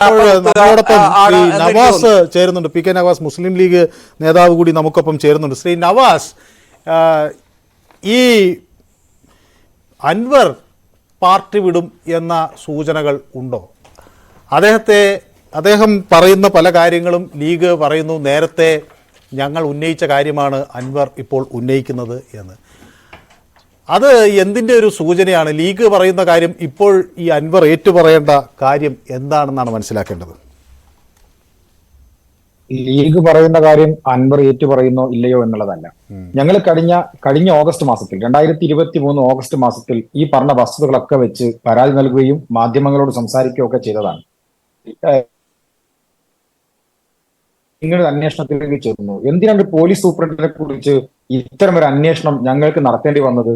നമ്മളോടൊപ്പം ശ്രീ നവാസ് ചേരുന്നുണ്ട്. P K Nawaz, മുസ്ലിം league നേതാവ് കൂടി നമുക്കൊപ്പം ചേരുന്നുണ്ട്. ശ്രീ നവാസ്, ഈ അൻവർ പാർട്ടി വിടും എന്ന സൂചനകൾ ഉണ്ടോ? അദ്ദേഹം പറയുന്ന പല കാര്യങ്ങളും ലീഗ് പറയുന്നു നേരത്തെ ഞങ്ങൾ ഉന്നയിച്ച കാര്യമാണ് അൻവർ ഇപ്പോൾ ഉന്നയിക്കുന്നത് എന്ന്. അത് എന്തിൻ്റെ ഒരു സൂചനയാണ്? ലീഗ് പറയുന്ന കാര്യം ഇപ്പോൾ ഈ അൻവർ ഏറ്റുപറയേണ്ട കാര്യം എന്താണെന്നാണ് മനസ്സിലാക്കേണ്ടത്? ലീഗ് പറയുന്ന കാര്യം അൻവർ ഏറ്റുപറയുന്നോ ഇല്ലയോ എന്നുള്ളതല്ല. ഞങ്ങൾ കഴിഞ്ഞ ഓഗസ്റ്റ് മാസത്തിൽ 2023 ഓഗസ്റ്റ് മാസത്തിൽ ഈ പറഞ്ഞ വസ്തുതകളൊക്കെ വെച്ച് പരാതി നൽകുകയും മാധ്യമങ്ങളോട് സംസാരിക്കുകയൊക്കെ ചെയ്തതാണ്. ഇങ്ങനെ അന്വേഷണത്തിലേക്ക് ചേർന്നു. എന്തിനാണ് പോലീസ് സൂപ്രണ്ടിനെ കുറിച്ച് ഇത്തരം ഒരു അന്വേഷണം ഞങ്ങൾക്ക് നടത്തേണ്ടി വന്നത്?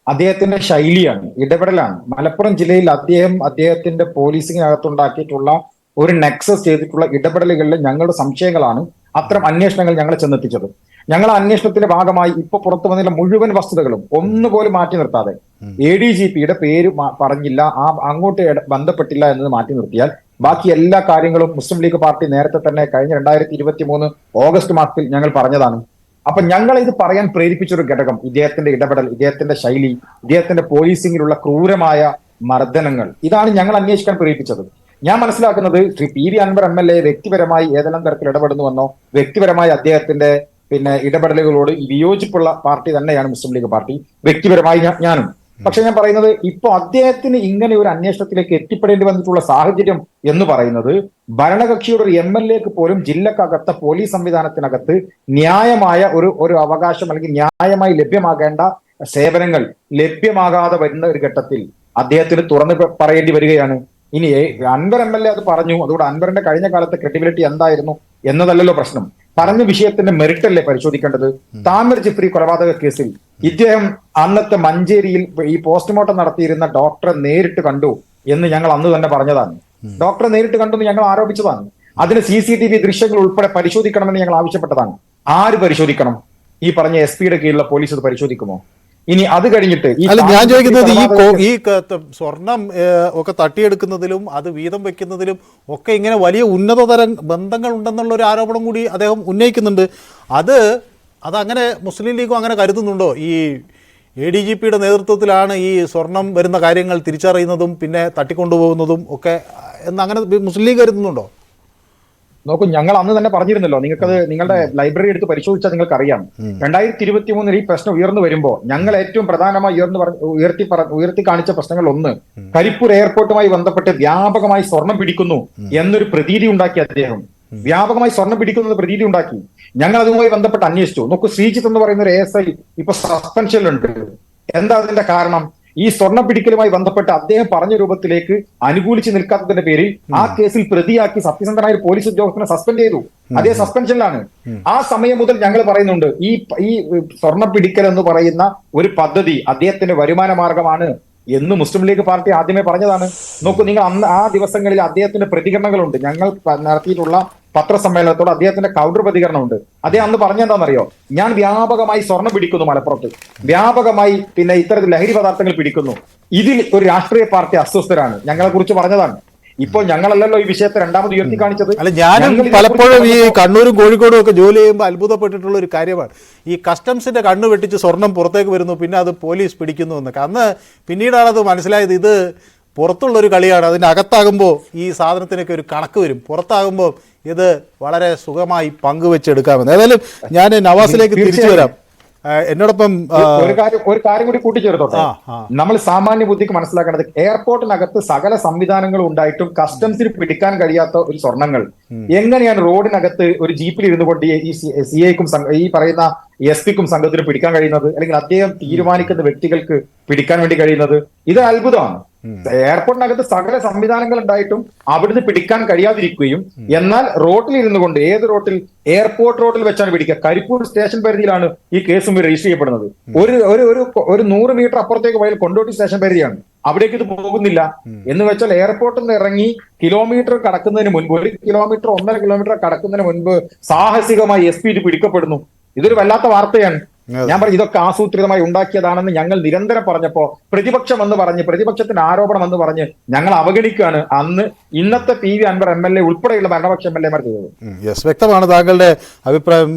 അദ്ദേഹത്തിന്റെ ശൈലിയാണ്, ഇടപെടലാണ്. മലപ്പുറം ജില്ലയിൽ അദ്ദേഹത്തിന്റെ പോലീസിനകത്തുണ്ടാക്കിയിട്ടുള്ള ഒരു നെക്സസ് ചെയ്തിട്ടുള്ള ഇടപെടലുകളിൽ ഞങ്ങളുടെ സംശയങ്ങളാണ് അത്തരം അന്വേഷണങ്ങൾ ഞങ്ങളെ ചെന്നെത്തിച്ചത്. ഞങ്ങൾ അന്വേഷണത്തിന്റെ ഭാഗമായി ഇപ്പൊ പുറത്തു വന്നില്ല മുഴുവൻ വസ്തുതകളും ഒന്നുപോലും മാറ്റി നിർത്താതെ ADGPയുടെ പേര് പറഞ്ഞില്ല, അങ്ങോട്ട് ബന്ധപ്പെട്ടില്ല എന്നത് മാറ്റി നിർത്തിയാൽ ബാക്കി എല്ലാ കാര്യങ്ങളും മുസ്ലിം ലീഗ് പാർട്ടി നേരത്തെ തന്നെ കഴിഞ്ഞ 2023 ഓഗസ്റ്റ് മാസത്തിൽ ഞങ്ങൾ പറഞ്ഞതാണ്. അപ്പൊ ഞങ്ങൾ ഇത് പറയാൻ പ്രേരിപ്പിച്ചൊരു ഘടകം ഇദ്ദേഹത്തിന്റെ ഇടപെടൽ, ഇദ്ദേഹത്തിന്റെ ശൈലി, ഇദ്ദേഹത്തിന്റെ പോലീസിംഗിലുള്ള ക്രൂരമായ മർദ്ദനങ്ങൾ, ഇതാണ് ഞങ്ങൾ അന്വേഷിക്കാൻ പ്രേരിപ്പിച്ചത്. ഞാൻ മനസ്സിലാക്കുന്നത് ശ്രീ PV അൻവർ MLA വ്യക്തിപരമായി ഏതെല്ലാം തരത്തിൽ ഇടപെടുന്നുവെന്നോ, വ്യക്തിപരമായി അദ്ദേഹത്തിന്റെ ഇടപെടലുകളോട് വിയോജിപ്പുള്ള പാർട്ടി തന്നെയാണ് മുസ്ലിം ലീഗ് പാർട്ടി, വ്യക്തിപരമായി ഞാനും. പക്ഷെ ഞാൻ പറയുന്നത് ഇപ്പൊ അദ്ദേഹത്തിന് ഇങ്ങനെ ഒരു അന്വേഷണത്തിലേക്ക് എത്തിപ്പെടേണ്ടി വന്നിട്ടുള്ള സാഹചര്യം എന്ന് പറയുന്നത് ഭരണകക്ഷിയുടെ ഒരു MLAക്ക് പോലും ജില്ലക്കകത്ത് പോലീസ് സംവിധാനത്തിനകത്ത് ന്യായമായ ഒരു അവകാശം അല്ലെങ്കിൽ ന്യായമായി ലഭ്യമാകേണ്ട സേവനങ്ങൾ ലഭ്യമാകാതെ വരുന്ന ഒരു ഘട്ടത്തിൽ അദ്ദേഹത്തിന് തുറന്ന് പറയേണ്ടി വരികയാണ്. ഇനി അൻവർ MLA അത് പറഞ്ഞു, അതുകൊണ്ട് അൻവറിന്റെ കഴിഞ്ഞ കാലത്തെ ക്രെഡിബിലിറ്റി എന്തായിരുന്നു എന്നതല്ലല്ലോ പ്രശ്നം. പറഞ്ഞ വിഷയത്തിന്റെ മെറിറ്റ് അല്ലേ പരിശോധിക്കേണ്ടത്? താമർ ജിഫ്രി കൊലപാതക കേസിൽ ഇദ്ദേഹം അന്നത്തെ മഞ്ചേരിയിൽ ഈ പോസ്റ്റ്മോർട്ടം നടത്തിയിരുന്ന ഡോക്ടറെ നേരിട്ട് കണ്ടു എന്ന് ഞങ്ങൾ അന്ന് തന്നെ പറഞ്ഞതാണ്. ഡോക്ടറെ നേരിട്ട് കണ്ടു എന്ന് ഞങ്ങൾ ആരോപിച്ചതാണ്. അതിന് CCTV ദൃശ്യങ്ങൾ ഉൾപ്പെടെ പരിശോധിക്കണമെന്ന് ഞങ്ങൾ ആവശ്യപ്പെട്ടതാണ്. ആര് പരിശോധിക്കണം? ഈ പറഞ്ഞ SP കീഴിലുള്ള പോലീസ് അത് പരിശോധിക്കുമോ? ഇനി അത് കഴിഞ്ഞിട്ട് ഞാൻ ചോദിക്കുന്നത് ഈ സ്വർണം ഒക്കെ തട്ടിയെടുക്കുന്നതിലും അത് വീതം വെക്കുന്നതിലും ഒക്കെ ഇങ്ങനെ വലിയ ഉന്നതതരം ബന്ധങ്ങൾ ഉണ്ടെന്നുള്ള ഒരു ആരോപണം കൂടി അദ്ദേഹം ഉന്നയിക്കുന്നുണ്ട്. അതങ്ങനെ മുസ്ലിം ലീഗും അങ്ങനെ കരുതുന്നുണ്ടോ? ഈ ADGPയുടെ നേതൃത്വത്തിലാണ് ഈ സ്വർണം വരുന്ന കാര്യങ്ങൾ തിരിച്ചറിയുന്നതും പിന്നെ തട്ടിക്കൊണ്ടുപോകുന്നതും ഒക്കെ എന്നങ്ങനെ മുസ്ലിം ലീഗ് കരുതുന്നുണ്ടോ? നോക്കൂ, ഞങ്ങൾ അന്ന് തന്നെ പറഞ്ഞിരുന്നല്ലോ, നിങ്ങൾക്കത് നിങ്ങളുടെ ലൈബ്രറി എടുത്ത് പരിശോധിച്ചാൽ നിങ്ങൾക്ക് അറിയാം. 2023 ഈ പ്രശ്നം ഉയർന്നു വരുമ്പോൾ ഞങ്ങൾ ഏറ്റവും പ്രധാനമായി ഉയർത്തി കാണിച്ച പ്രശ്നങ്ങൾ ഒന്ന്, കരിപ്പൂർ എയർപോർട്ടുമായി ബന്ധപ്പെട്ട് വ്യാപകമായി സ്വർണം പിടിക്കുന്നു എന്നൊരു പ്രതീതി ഉണ്ടാക്കി അദ്ദേഹം. വ്യാപകമായി സ്വർണം പിടിക്കുന്നത് പ്രതീതി ഉണ്ടാക്കി. ഞങ്ങൾ അതുമായി ബന്ധപ്പെട്ട് അന്വേഷിച്ചു. നോക്കൂ, ശ്രീജിത്ത് എന്ന് പറയുന്ന ഒരു ASI ഇപ്പൊ സസ്പെൻഷനിലുണ്ട്. എന്താ അതിന്റെ കാരണം? ഈ സ്വർണ്ണ പിടിക്കലുമായി ബന്ധപ്പെട്ട് അദ്ദേഹം പറഞ്ഞ രൂപത്തിലേക്ക് അനുകൂലിച്ച് നിൽക്കാത്തതിന്റെ പേരിൽ ആ കേസിൽ പ്രതിയാക്കി സത്യസന്ധനായ ഒരു പോലീസ് ഉദ്യോഗസ്ഥനെ സസ്പെൻഡ് ചെയ്തു. അതേ സസ്പെൻഷനിലാണ്. ആ സമയം മുതൽ ഞങ്ങൾ പറയുന്നുണ്ട് ഈ സ്വർണ്ണ പിടിക്കൽ എന്ന് പറയുന്ന ഒരു പദ്ധതി അദ്ദേഹത്തിന്റെ വരുമാന മാർഗമാണ് എന്ന് മുസ്ലിം ലീഗ് പാർട്ടി ആദ്യമേ പറഞ്ഞതാണ്. നോക്കൂ, നിങ്ങൾ അന്ന് ആ ദിവസങ്ങളിൽ അദ്ദേഹത്തിന്റെ പ്രതികരണങ്ങളുണ്ട്. ഞങ്ങൾ നടത്തിയിട്ടുള്ള പത്രസമ്മേളനത്തോട് അദ്ദേഹത്തിന്റെ കൗണ്ടർ പ്രതികരണമുണ്ട്. അദ്ദേഹം അന്ന് പറഞ്ഞെന്താണെന്നറിയോ? ഞാൻ വ്യാപകമായി സ്വർണം പിടിക്കുന്നു മലപ്പുറത്ത്, വ്യാപകമായി പിന്നെ ഇത്തരത്തിൽ ലഹരി പദാർത്ഥങ്ങൾ പിടിക്കുന്നു, ഇതിൽ ഒരു രാഷ്ട്രീയ പാർട്ടി അസ്വസ്ഥരാണ്, ഞങ്ങളെ കുറിച്ച് പറഞ്ഞതാണ്. ഇപ്പോൾ ഞങ്ങളല്ലല്ലോ ഈ വിഷയത്തെ രണ്ടാമത് ഉയർത്തി കാണിച്ചത്. അല്ല, ഞാനും പലപ്പോഴും ഈ കണ്ണൂരും കോഴിക്കോടും ഒക്കെ ജോലി ചെയ്യുമ്പോൾ അത്ഭുതപ്പെട്ടിട്ടുള്ള ഒരു കാര്യമാണ് ഈ കസ്റ്റംസിന്റെ കണ്ണ് വെട്ടിച്ച് സ്വർണം പുറത്തേക്ക് വരുന്നു, പിന്നെ അത് പോലീസ് പിടിക്കുന്നു എന്നൊക്കെ. അന്ന് പിന്നീടാണ് അത് മനസ്സിലായത് ഇത് പുറത്തുള്ളൊരു കളിയാണ്. അതിനകത്താകുമ്പോൾ ഈ സാധനത്തിനൊക്കെ ഒരു കണക്ക് വരും, പുറത്താകുമ്പോൾ ഇത് വളരെ സുഖമായി പങ്കുവെച്ചെടുക്കാമെന്ന്. ഏതായാലും ഞാൻ നവാസിലേക്ക് തിരിച്ചു വരാം. എന്നോടൊപ്പം ഒരു കാര്യം കൂടി കൂട്ടിച്ചേർത്തോട്ടെ. നമ്മൾ സാമാന്യ ബുദ്ധിക്ക് മനസ്സിലാക്കേണ്ടത് എയർപോർട്ടിനകത്ത് സകല സംവിധാനങ്ങളും ഉണ്ടായിട്ടും കസ്റ്റംസിന് പിടിക്കാൻ കഴിയാത്ത ഒരു സ്വർണ്ണങ്ങൾ എങ്ങനെയാണ് റോഡിനകത്ത് ഒരു ജീപ്പിൽ ഇരുന്നു കൊണ്ട് ഈ CIക്കും ഈ പറയുന്ന SP-ക്കും സംഘത്തിന് പിടിക്കാൻ കഴിയുന്നത്? അല്ലെങ്കിൽ അദ്ദേഹം തീരുമാനിക്കുന്ന വ്യക്തികൾക്ക് പിടിക്കാൻ വേണ്ടി കഴിയുന്നത്? ഇത് അത്ഭുതമാണ്. എയർപോർട്ടിനകത്ത് സകല സംവിധാനങ്ങൾ ഉണ്ടായിട്ടും അവിടുന്ന് പിടിക്കാൻ കഴിയാതിരിക്കുകയും എന്നാൽ റോട്ടിൽ ഇരുന്നു കൊണ്ട്, ഏത് റോട്ടിൽ? എയർപോർട്ട് റോഡിൽ വെച്ചാണ് പിടിക്കുക. കരിപ്പൂർ സ്റ്റേഷൻ പരിധിയിലാണ് ഈ കേസും രജിസ്റ്റർ ചെയ്യപ്പെടുന്നത്. ഒരു 100 മീറ്റർ അപ്പുറത്തേക്ക് പോയാൽ കൊണ്ടോട്ടി സ്റ്റേഷൻ പരിധിയാണ്, അവിടേക്ക് ഇത് പോകുന്നില്ല. എന്ന് വെച്ചാൽ എയർപോർട്ടിൽ നിന്ന് ഇറങ്ങി കിലോമീറ്റർ കടക്കുന്നതിന് മുൻപ്, 1 കിലോമീറ്റർ 1.5 കിലോമീറ്റർ കടക്കുന്നതിന് മുൻപ് സാഹസികമായി SP ഇത് പിടിക്കപ്പെടുന്നു. ഇതൊരു വല്ലാത്ത വാർത്തയാണ്. ഞാൻ പറഞ്ഞു ഇതൊക്കെ ആസൂത്രിതമായി ഉണ്ടാക്കിയതാണെന്ന് ഞങ്ങൾ നിരന്തരം പറഞ്ഞപ്പോ പ്രതിപക്ഷം എന്ന് പറഞ്ഞ് പ്രതിപക്ഷത്തിന്റെ ആരോപണം എന്ന് പറഞ്ഞ് ഞങ്ങൾ അവഗണിക്കുകയാണ് അന്ന് ഇന്നത്തെ പി വി അൻവർ MLA ഉൾപ്പെടെയുള്ള ഭരണപക്ഷ MLA മാർ ചെയ്തത്. യെസ്, വ്യക്തമാണ് താങ്കളുടെ അഭിപ്രായം.